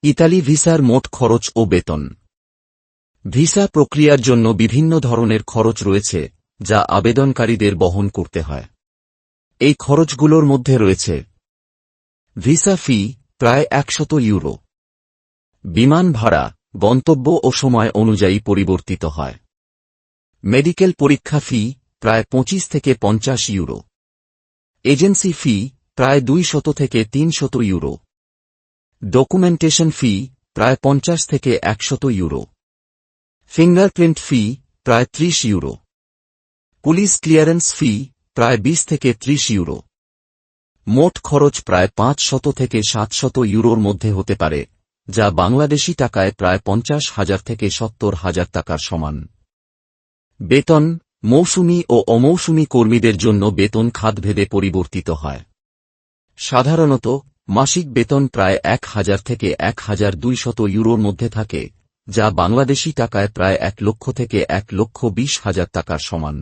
Italy ভিসার মোট খরচ ও বেতন। ভিসা প্রক্রিয়ার জন্য বিভিন্ন ধরনের খরচ রয়েছে যা আবেদনকারীদের বহন করতে হয়। এই খরচগুলোর মধ্যে রয়েছে ভিসা ফি প্রায় 100 ইউরো। বিমান ভাড়া গন্তব্য ও সময় অনুযায়ী পরিবর্তিত হয়। মেডিকেল পরীক্ষা ফি প্রায় 25 থেকে 50 ইউরো। এজেন্সি ফি প্রায় 200 থেকে 300 ইউরো। ডকুমেন্টেশন ফি প্রায় 50 থেকে 100 ইউরো। ফিঙ্গারপ্রিন্ট ফি প্রায় 30 ইউরো। পুলিশ ক্লিয়ারেন্স ফি প্রায় 20 থেকে 30 ইউরো। মোট খরচ প্রায় 500 থেকে 700 ইউরোর মধ্যে হতে পারে, যা বাংলাদেশী টাকায় প্রায় 50,000 থেকে 70,000 টাকার সমান। বেতন মৌসুমী ও অমৌসুমী কর্মীদের জন্য বেতন খাতভেদে পরিবর্তিত হয়। সাধারণত মাসিক বেতন প্রায় 1000 থেকে 1200 ইউরোর মধ্যে থাকে, যা বাংলাদেশী টাকায় প্রায় 1 লক্ষ থেকে 1,20,000 টাকার সমান।